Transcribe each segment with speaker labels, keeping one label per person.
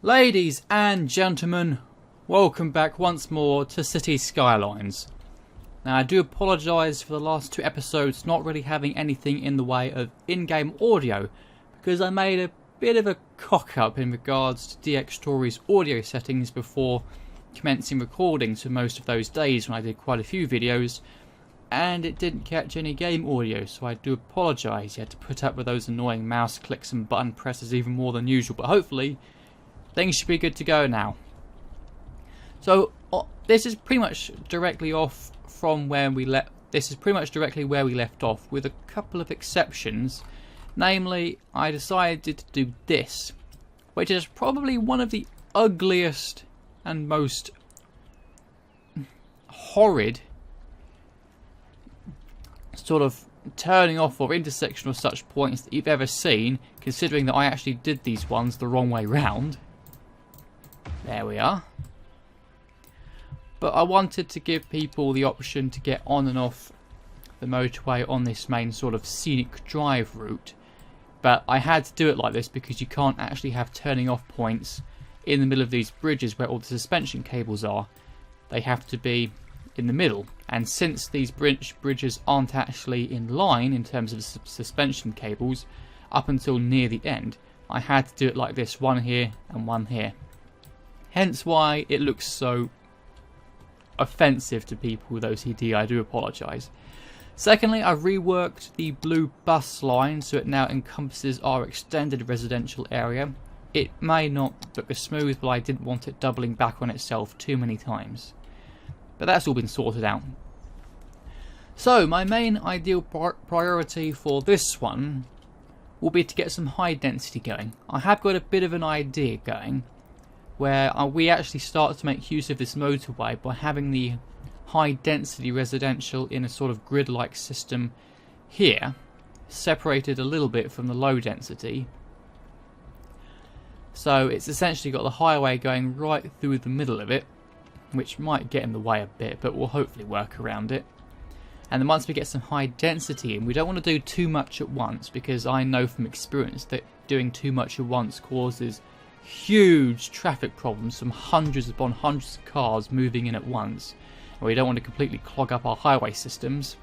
Speaker 1: Ladies and gentlemen, welcome back once more to City Skylines. Now I do apologise for the last 2 episodes not really having anything in the way of in-game audio, because I made a bit of a cock-up in regards to DX Story's audio settings before commencing recordings for most of those days when I did quite a few videos, and it didn't catch any game audio, so I do apologise. You had to put up with those annoying mouse clicks and button presses even more than usual, but hopefully things should be good to go now. So this is pretty much directly off from where we left. This is pretty much directly where we left off, with a couple of exceptions. Namely, I decided to do this, which is probably one of the ugliest and most horrid sort of turning off or intersection of such points that you've ever seen, considering that I actually did these ones the wrong way round. There we are. But I wanted to give people the option to get on and off the motorway on this main sort of scenic drive route. But I had to do it like this because you can't actually have turning off points in the middle of these bridges where all the suspension cables are. They have to be in the middle. And since these bridges aren't actually in line in terms of suspension cables up until near the end, I had to do it like this, one here and one here. Hence why it looks so offensive to people with OCD. I do apologise. Secondly, I've reworked the blue bus line so it now encompasses our extended residential area. It may not look as smooth, but I didn't want it doubling back on itself too many times. But that's all been sorted out. So my main ideal priority for this one will be to get some high density going. I have got a bit of an idea going, where we actually start to make use of this motorway by having the high density residential in a sort of grid-like system here, separated a little bit from the low density. So it's essentially got the highway going right through the middle of it, which might get in the way a bit, but we'll hopefully work around it. And then once we get some high density in, we don't want to do too much at once, because I know from experience that doing too much at once causes huge traffic problems from hundreds upon hundreds of cars moving in at once, and we don't want to completely clog up our highway systems.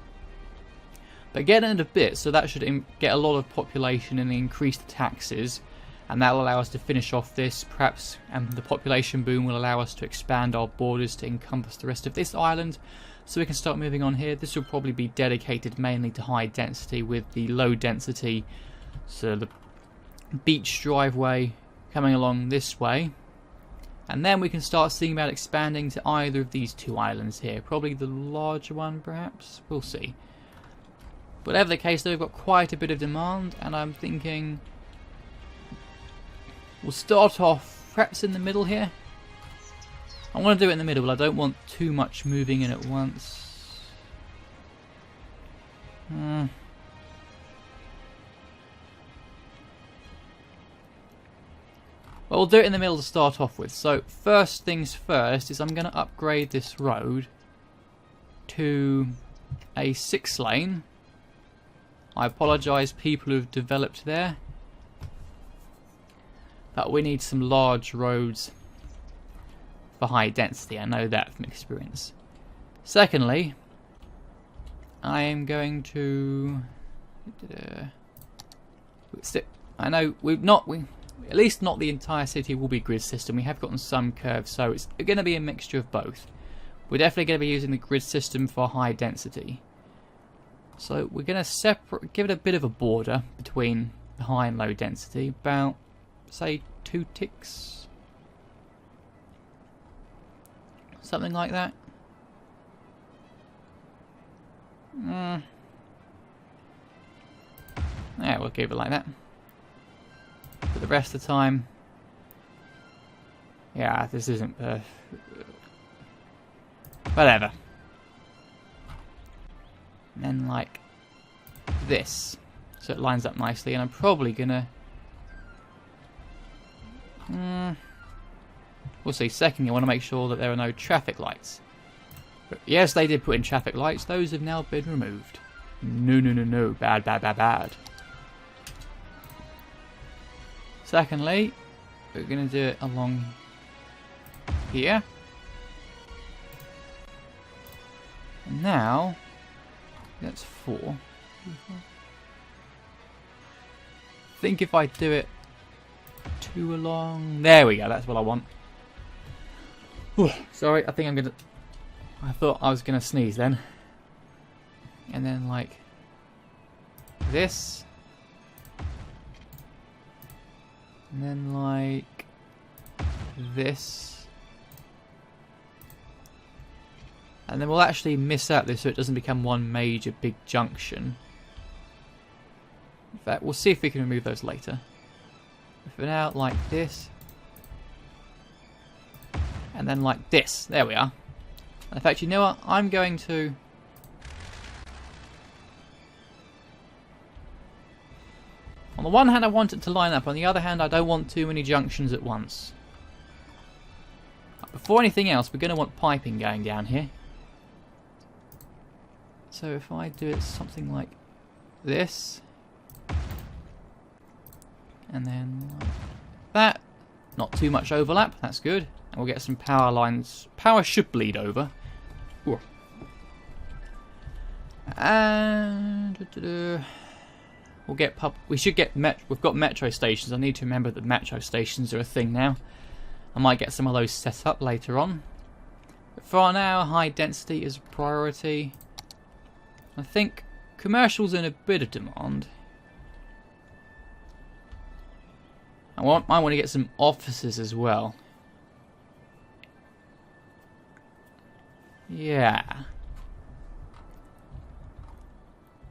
Speaker 1: But get in a bit, so that should get a lot of population and increase the taxes, and that will allow us to finish off this perhaps, and the population boom will allow us to expand our borders to encompass the rest of this island, so we can start moving on here. This will probably be dedicated mainly to high density, with the low density, so the beach driveway coming along this way, and then we can start seeing about expanding to either of these 2 islands here, probably the larger one perhaps, we'll see. Whatever the case, though, we've got quite a bit of demand, and I'm thinking we'll start off perhaps in the middle here. I want to do it in the middle, but I don't want too much moving in at once. Well, we'll do it in the middle to start off with. So first things first is I'm going to upgrade this road to a 6-lane. I apologise people who've developed there, but we need some large roads for high density. I know that from experience. Secondly, I am going to I know at least not the entire city will be grid system. We have gotten some curves, so it's going to be a mixture of both. We're definitely going to be using the grid system for high density. So we're going to give it a bit of a border between the high and low density, about say 2 ticks, something like that. Yeah, we'll give it like that. But the rest of the time, yeah, this isn't perfect. Whatever. And then like this, so it lines up nicely. And I'm probably gonna we'll see. Secondly, I want to make sure that there are no traffic lights. But yes, they did put in traffic lights. Those have now been removed. No. Bad. Secondly, we're going to do it along here. And now, that's 4. I think if I do it 2 along, there we go, that's what I want. Sorry, I think I'm gonna, I thought I was gonna sneeze then. And then like this. And then like this. And then we'll actually miss out this so it doesn't become one major big junction. In fact, we'll see if we can remove those later. But for now, like this. And then like this. There we are. And in fact, you know what? I'm going to... On the one hand, I want it to line up. On the other hand, I don't want too many junctions at once. Before anything else, we're going to want piping going down here. So if I do it something like this. And then like that. Not too much overlap. That's good. And we'll get some power lines. Power should bleed over. Ooh. And we'll get we should get we've got metro stations. I need to remember that metro stations are a thing now. I might get some of those set up later on. But for now, high density is a priority. I think commercial's in a bit of demand. I might want to get some offices as well. Yeah.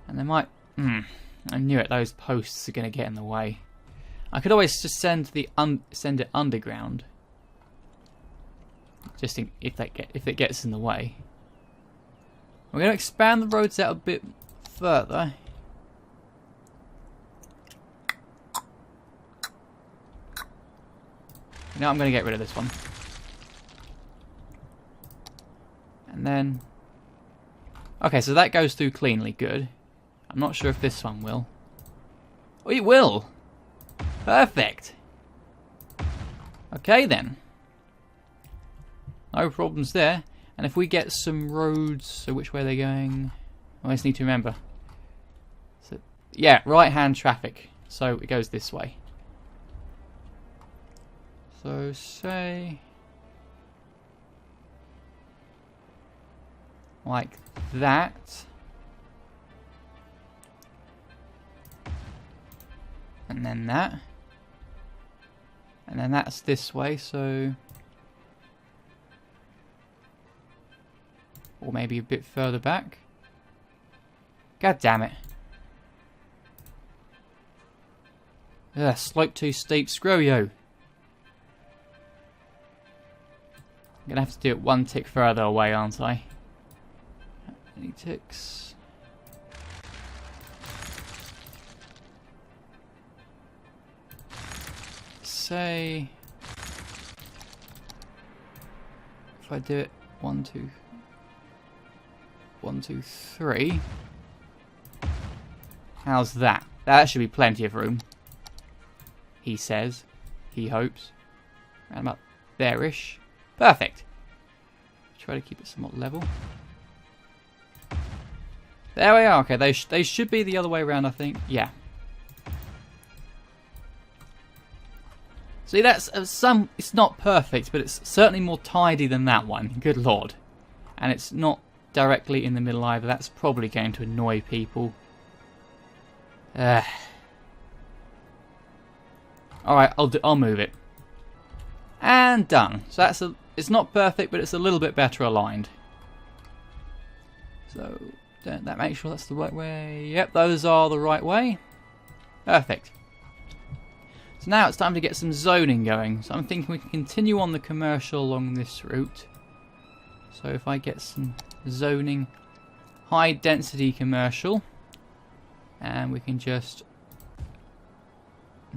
Speaker 1: And they might... I knew it, those posts are going to get in the way. I could always just send it underground. Just if it gets in the way. We're going to expand the roads out a bit further. Now I'm going to get rid of this one. And then... Okay, so that goes through cleanly. Good. I'm not sure if this one will. Oh, it will! Perfect! Okay then. No problems there. And if we get some roads... So which way are they going? I just need to remember. So, yeah, right-hand traffic. So it goes this way. So say... like that. And then that. And then that's this way, so... Or maybe a bit further back. God damn it. Ugh, slope too steep, screw you. I'm gonna have to do it one tick further away, aren't I? Any ticks? Say... If I do it 1, 2... 1, 2, 3. How's that? That should be plenty of room. He says. He hopes. And about there-ish. Perfect. Try to keep it somewhat level. There we are. Okay, they should be the other way around, I think. Yeah. See, that's it's not perfect, but it's certainly more tidy than that one. Good lord. And it's not directly in the middle either. That's probably going to annoy people. Alright, I'll move it. And done. So it's not perfect, but it's a little bit better aligned. So don't that make sure that's the right way? Yep, those are the right way. Perfect. So now it's time to get some zoning going. So I'm thinking we can continue on the commercial along this route. So if I get some zoning, high density commercial, and we can just...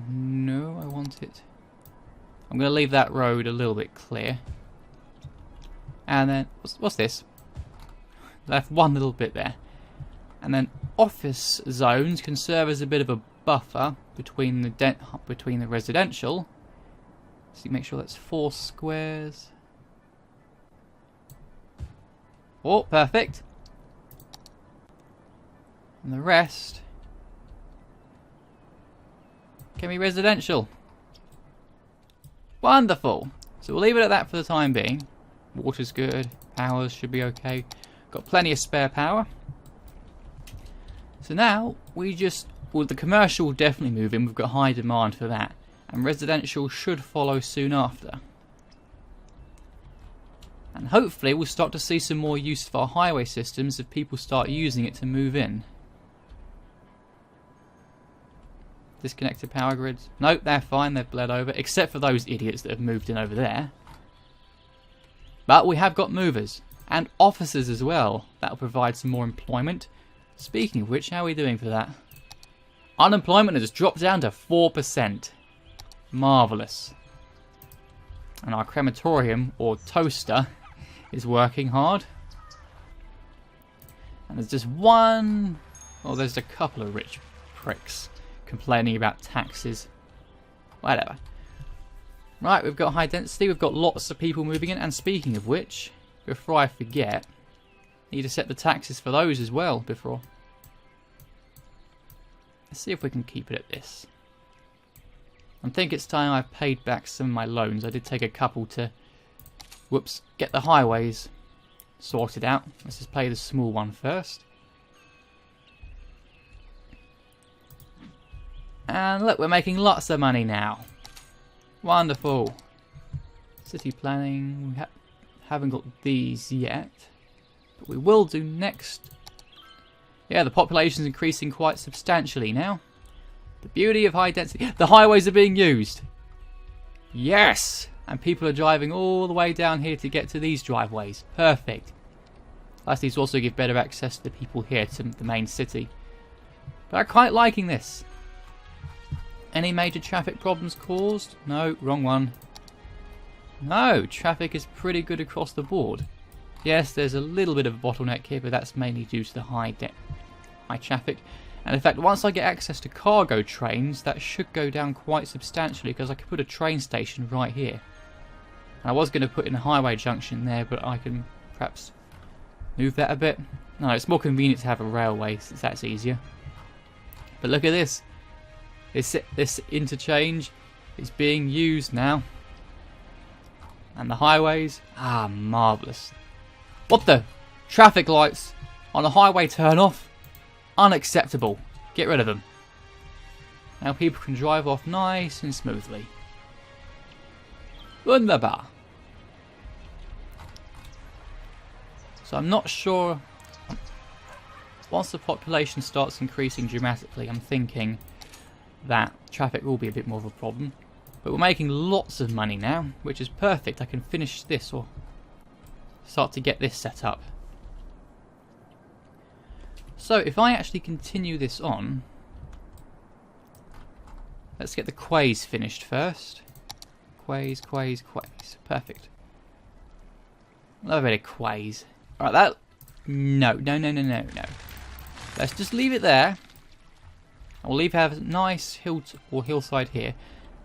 Speaker 1: No, I want it. I'm going to leave that road a little bit clear. And then, what's this? Left one little bit there. And then office zones can serve as a bit of a buffer between the residential So make sure that's 4 squares. Oh, perfect. And the rest can be residential. Wonderful. So we'll leave it at that for the time being. Water's good. Power should be okay. Got plenty of spare power. So now we just... Well, the commercial will definitely move in. We've got high demand for that. And residential should follow soon after. And hopefully we'll start to see some more use for our highway systems if people start using it to move in. Disconnected power grids. Nope, they're fine. They've bled over. Except for those idiots that have moved in over there. But we have got movers. And officers as well. That'll provide some more employment. Speaking of which, how are we doing for that? Unemployment has dropped down to 4%. Marvellous. And our crematorium, or toaster, is working hard. And there's just one... Well, there's a couple of rich pricks complaining about taxes. Whatever. Right, we've got high density, we've got lots of people moving in, and speaking of which, before I forget, need to set the taxes for those as well before. Let's see if we can keep it at this. I think it's time I've paid back some of my loans. I did take a couple to, whoops, get the highways sorted out. Let's just pay the small one first. And look, we're making lots of money now. Wonderful. City planning, we haven't got these yet. But we will do next. Yeah, the population's increasing quite substantially now. The beauty of high density. The highways are being used. Yes! And people are driving all the way down here to get to these driveways. Perfect. Plus these also give better access to the people here to the main city. But I'm quite liking this. Any major traffic problems caused? No, wrong one. No, traffic is pretty good across the board. Yes, there's a little bit of a bottleneck here, but that's mainly due to the high traffic. And in fact, once I get access to cargo trains, that should go down quite substantially because I could put a train station right here. And I was going to put in a highway junction there, but I can perhaps move that a bit. No, it's more convenient to have a railway since that's easier. But look at this. This interchange is being used now. And the highways, marvellous. What the? Traffic lights on a highway turn off? Unacceptable. Get rid of them. Now people can drive off nice and smoothly. Wunderbar. So I'm not sure. Once the population starts increasing dramatically, I'm thinking that traffic will be a bit more of a problem. But we're making lots of money now, which is perfect. I can finish this or start to get this set up. So if I actually continue this on, let's get the quays finished first. Quays. Perfect. Love a bit of quays. Alright, that... No. Let's just leave it there. I'll leave have a nice hillside here.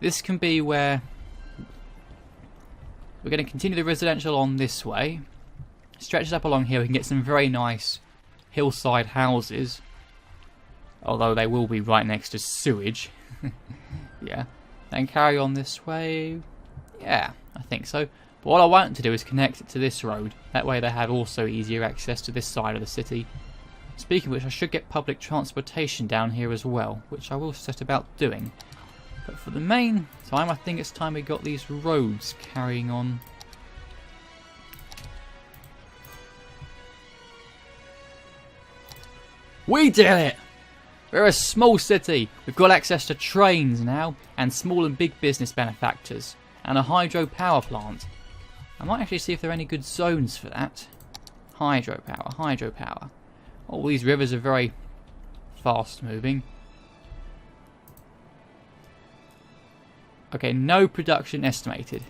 Speaker 1: This can be where we're going to continue the residential on this way. Stretch it up along here. We can get some very nice hillside houses. Although they will be right next to sewage. Yeah. Then carry on this way. Yeah, I think so. But what I want to do is connect it to this road. That way they have also easier access to this side of the city. Speaking of which, I should get public transportation down here as well, which I will set about doing. But for the main time, I think it's time we got these roads carrying on. We did it! We're a small city. We've got access to trains now, and small and big business manufacturers, and a hydro power plant. I might actually see if there are any good zones for that. Hydropower. All these rivers are very fast moving. Okay, no production estimated.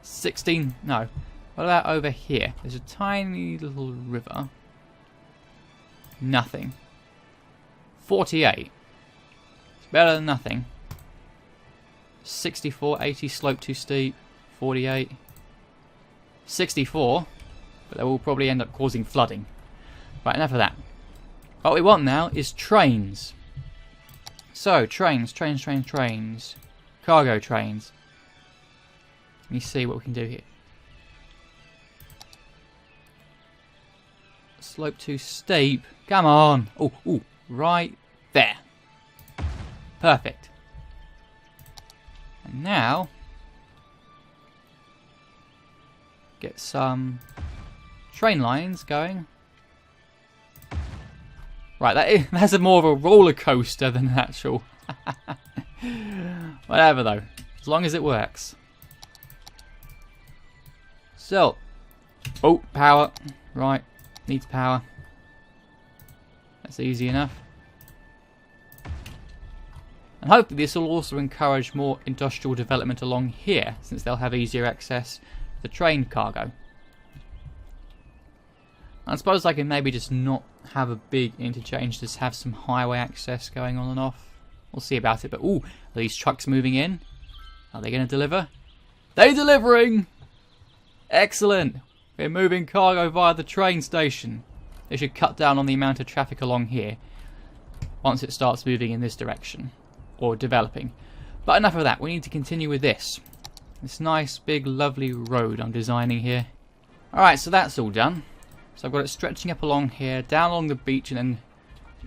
Speaker 1: 16, no. What about over here? There's a tiny little river. Nothing. 48. Better than nothing. 64, 80, slope too steep. 48. 64. But they will probably end up causing flooding. Right, enough of that. What we want now is trains. So, trains. Cargo trains. Let me see what we can do here. Slope too steep. Come on. Oh, right there. Perfect. And now, get some train lines going. Right, that's more of a roller coaster than an actual. Whatever though, as long as it works. So, power. Right, needs power. That's easy enough. And hopefully this will also encourage more industrial development along here, since they'll have easier access to the train cargo. I suppose I can maybe just not have a big interchange, just have some highway access going on and off. We'll see about it, but are these trucks moving in? Are they going to deliver? They're delivering! Excellent! We're moving cargo via the train station. They should cut down on the amount of traffic along here once it starts moving in this direction. Or developing. But enough of that, we need to continue with this. This nice, big, lovely road I'm designing here. Alright, so that's all done. So I've got it stretching up along here, down along the beach, and then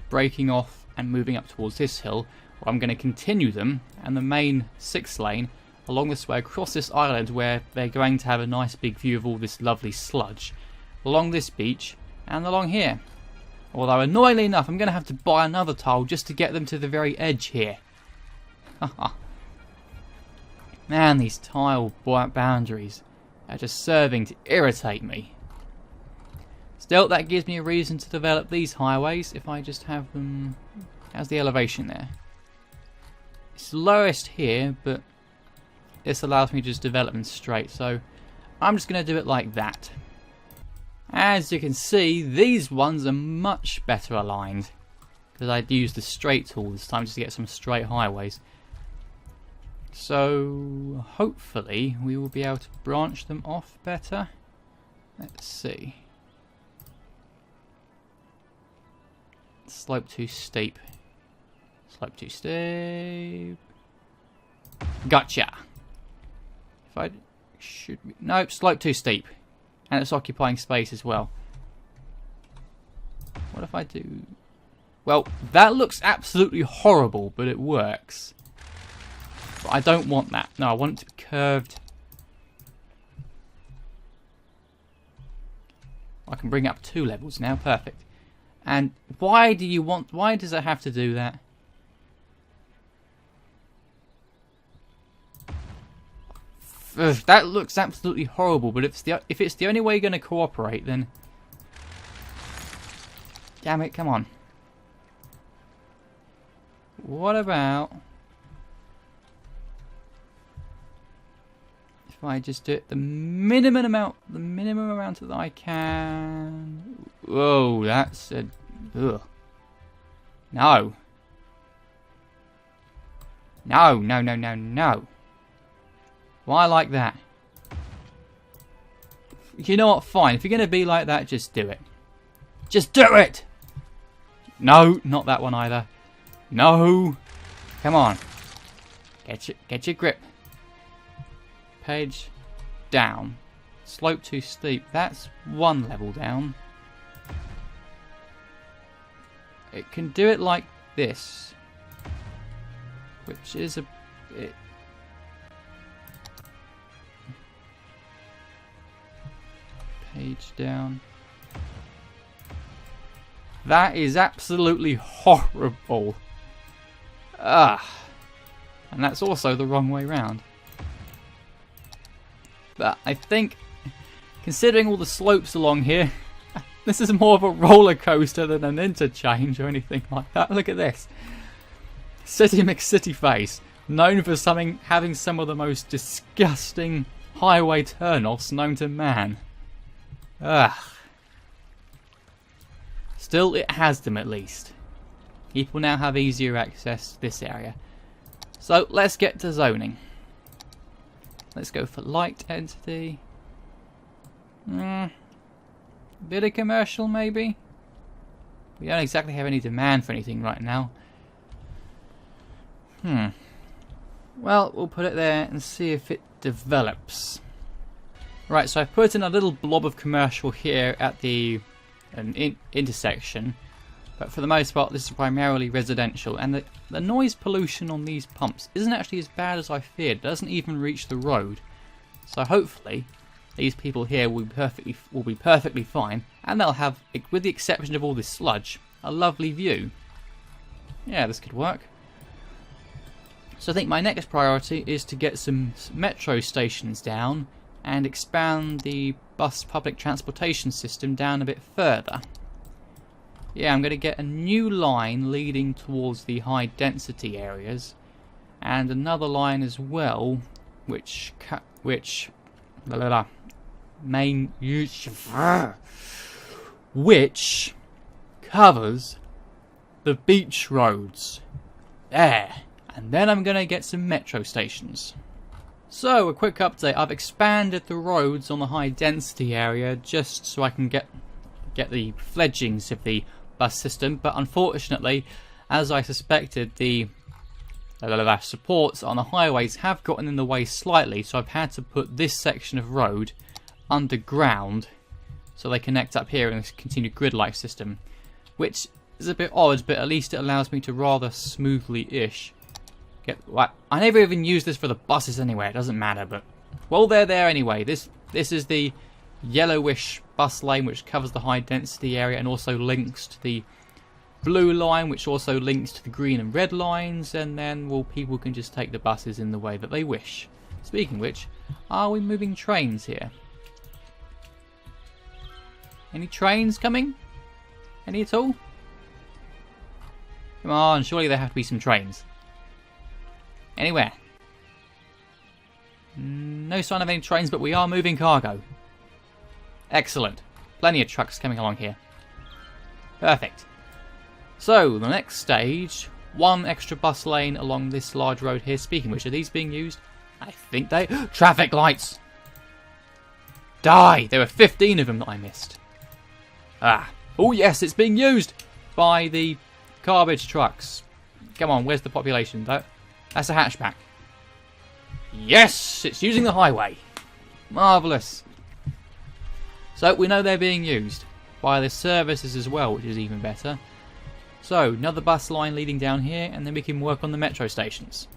Speaker 1: breaking off and moving up towards this hill, where I'm going to continue them, and the main 6 lane, along this way, across this island, where they're going to have a nice big view of all this lovely sludge, along this beach, and along here. Although, annoyingly enough, I'm going to have to buy another tile just to get them to the very edge here. Man, these tile boundaries are just serving to irritate me. Still, that gives me a reason to develop these highways if I just have them. How's the elevation there? It's lowest here, but this allows me to just develop them straight, so I'm just going to do it like that. As you can see, these ones are much better aligned, because I'd used the straight tool this time just to get some straight highways. So hopefully we will be able to branch them off better. Let's see. Slope too steep. Slope too steep. Gotcha. If I should be, nope, slope too steep. And it's occupying space as well. What if I do? Well, that looks absolutely horrible, but it works. But I don't want that. No, I want it to be curved. I can bring up 2 levels now. Perfect. And why does it have to do that? Ugh, that looks absolutely horrible, but if it's the only way you're going to cooperate, then damn it, come on. What about if I just do it the minimum amount that I can? Whoa, that's a ugh. No. No. Why like that? You know what? Fine. If you're going to be like that, just do it. Just do it! No, not that one either. No. Come on. Get your grip. Page down. Slope too steep. That's 1 level down. It can do it like this. Which is a bit... Page down. That is absolutely horrible. And that's also the wrong way round. But I think, considering all the slopes along here, this is more of a roller coaster than an interchange or anything like that. Look at this. City McCityface, known for having some of the most disgusting highway turnoffs known to man. Still, it has them at least. People now have easier access to this area. So let's get to zoning. Let's go for light density. Bit of commercial maybe. We don't exactly have any demand for anything right now. Well, we'll put it there and see if it develops. Right, so I've put in a little blob of commercial here at the intersection. But for the most part, this is primarily residential. And the noise pollution on these pumps isn't actually as bad as I feared. It doesn't even reach the road. So hopefully, these people here will be perfectly fine. And they'll have, with the exception of all this sludge, a lovely view. Yeah, this could work. So I think my next priority is to get some metro stations down and expand the bus public transportation system down a bit further. Yeah, I'm going to get a new line leading towards the high density areas, and another line as well, which covers the beach roads. There. And then I'm going to get some metro stations. So, a quick update. I've expanded the roads on the high density area just so I can get the fledglings of the bus system, but unfortunately, as I suspected, the supports on the highways have gotten in the way slightly, so I've had to put this section of road underground so they connect up here in this continued grid-like system, which is a bit odd, but at least it allows me to rather smoothly-ish I never even use this for the buses anyway, it doesn't matter, but well, they're there anyway. This is the yellowish bus lane which covers the high density area and also links to the blue line, which also links to the green and red lines, and then, well, people can just take the buses in the way that they wish. Speaking of which, are we moving trains here? Any trains coming? Any at all? Come on, surely there have to be some trains. Anywhere? No sign of any trains, but we are moving cargo. Excellent. Plenty of trucks coming along here. Perfect. So, the next stage, one extra bus lane along this large road here. Speaking of which, are these being used? I think they... Traffic lights! Die! There were 15 of them that I missed. Ah. Oh yes, it's being used by the garbage trucks. Come on, where's the population? That's a hatchback. Yes! It's using the highway. Marvellous. So, we know they're being used by the services as well, which is even better. So, another bus line leading down here, and then we can work on the metro stations.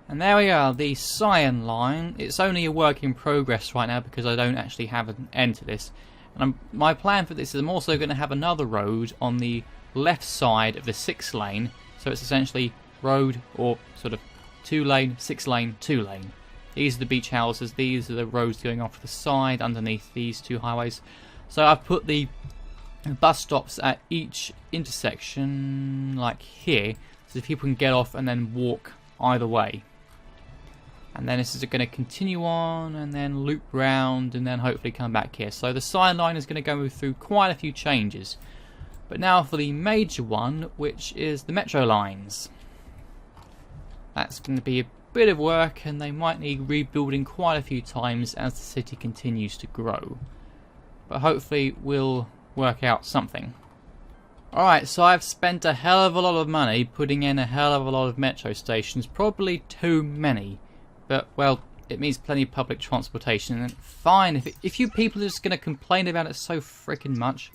Speaker 1: And there we are, the Cyan line. It's only a work in progress right now because I don't actually have an end to this. And my plan for this is I'm also going to have another road on the left side of the 6 lane. So it's essentially road, or sort of 2 lane, 6 lane, 2 lane. These are the beach houses, these are the roads going off to the side underneath these 2 highways. So I've put the bus stops at each intersection, like here, so people can get off and then walk either way. And then this is going to continue on and then loop round and then hopefully come back here. So the Cyan line is going to go through quite a few changes. But now for the major one, which is the metro lines. That's going to be a bit of work, and they might need rebuilding quite a few times as the city continues to grow. But hopefully we'll work out something. Alright, so I've spent a hell of a lot of money putting in a hell of a lot of metro stations, probably too many. But, well, it means plenty of public transportation, and fine, if you people are just going to complain about it so frickin' much,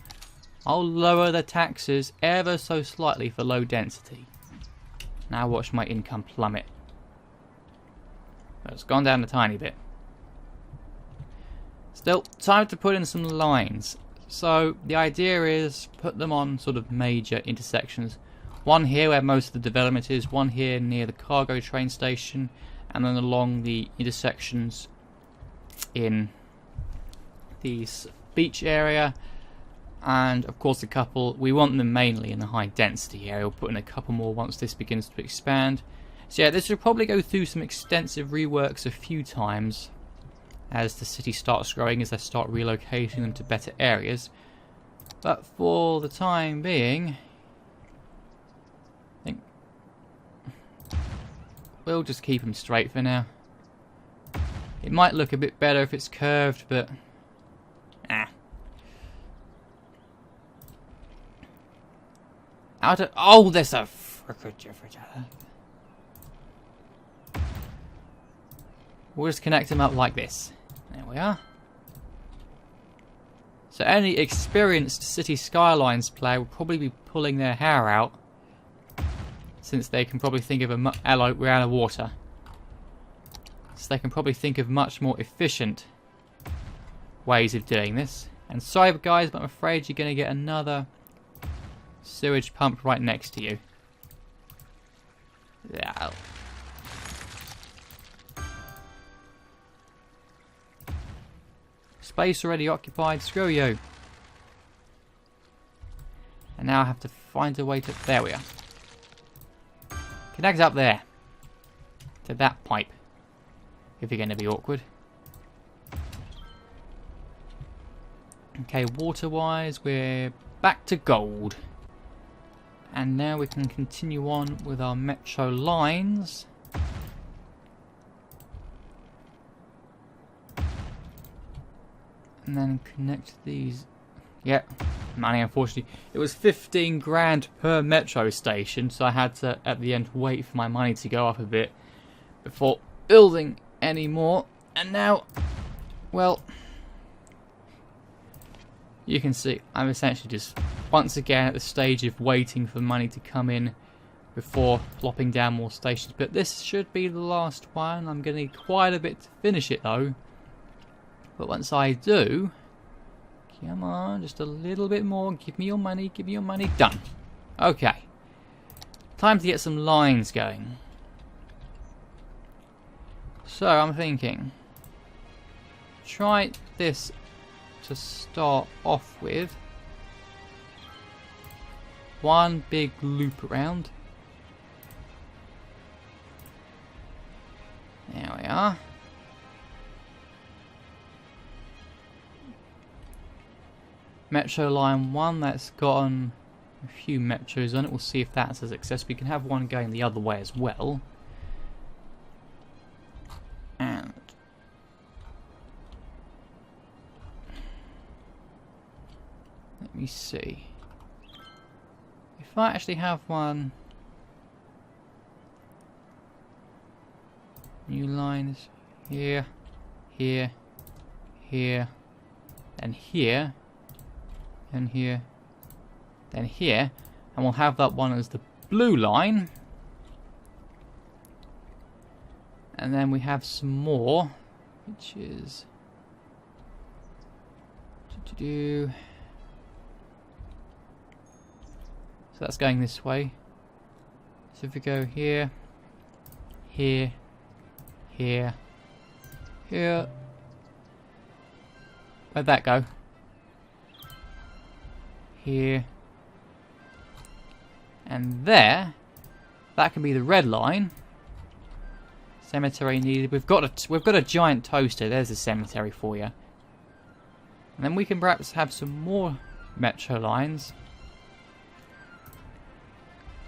Speaker 1: I'll lower the taxes ever so slightly for low density. Now watch my income plummet. It's gone down a tiny bit. Still, time to put in some lines. So, the idea is put them on sort of major intersections. One here where most of the development is, one here near the cargo train station, and then along the intersections in the beach area. And of course a couple, we want them mainly in the high density area. We'll put in a couple more once this begins to expand. So yeah, this will probably go through some extensive reworks a few times as the city starts growing, as they start relocating them to better areas. But for the time being, I think we'll just keep them straight for now. It might look a bit better if it's curved, but... Oh, there's a... We'll just connect them up like this. There we are. So any experienced City Skylines player will probably be pulling their hair out, since they can probably think of a... Hello, we're out of water. So they can probably think of much more efficient ways of doing this. And sorry guys, but I'm afraid you're going to get another sewage pump right next to you. Yeah. Space already occupied, screw you. And now I have to find a way to... There we are. Connect up there. To that pipe. If you're going to be awkward. Okay, water-wise, we're back to gold. And now we can continue on with our metro lines. And then connect these. Yeah, money, unfortunately. It was 15 grand per metro station, so I had to, at the end, wait for my money to go up a bit before building any more. And now, well, you can see I'm essentially just once again at the stage of waiting for money to come in before plopping down more stations. But this should be the last one. I'm going to need quite a bit to finish it though. But once I do, come on, just a little bit more. Give me your money, give me your money. Done. Okay. Time to get some lines going. So I'm thinking, try this to start off with. One big loop around. There we are. Metro line 1, that's gotten a few metros on it. We'll see if that's a success. We can have one going the other way as well. And let me see. If I actually have one... New lines here, here, here, and here. And here, then here, and we'll have that one as the blue line. And then we have some more, which is so that's going this way. So if we go here, here, here, here, where'd that go? Here and there, that can be the red line. Cemetery needed. We've got a giant toaster. There's a cemetery for you. And then we can perhaps have some more metro lines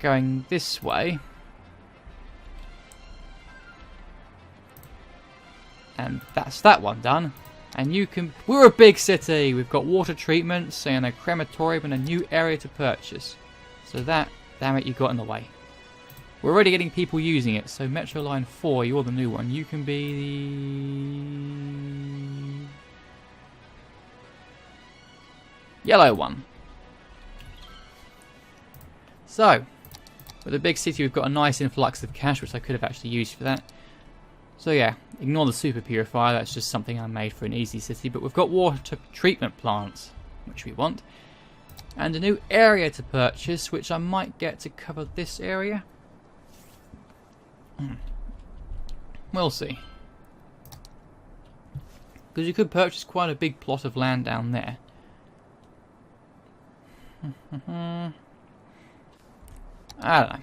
Speaker 1: going this way. And that's that one done. And you can... We're a big city! We've got water treatments and a crematorium and a new area to purchase. So that, damn it, you got in the way. We're already getting people using it. So Metro Line 4, you're the new one. You can be the... yellow one. So, with a big city, we've got a nice influx of cash, which I could have actually used for that. So yeah, ignore the super purifier, that's just something I made for an easy city. But we've got water treatment plants, which we want. And a new area to purchase, which I might get to cover this area. We'll see. Because you could purchase quite a big plot of land down there. I don't know.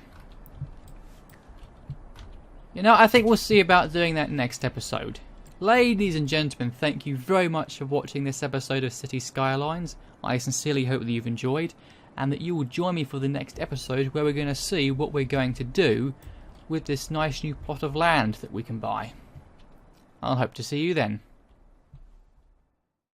Speaker 1: You know, I think we'll see about doing that next episode. Ladies and gentlemen, thank you very much for watching this episode of City Skylines. I sincerely hope that you've enjoyed, and that you will join me for the next episode where we're going to see what we're going to do with this nice new plot of land that we can buy. I'll hope to see you then.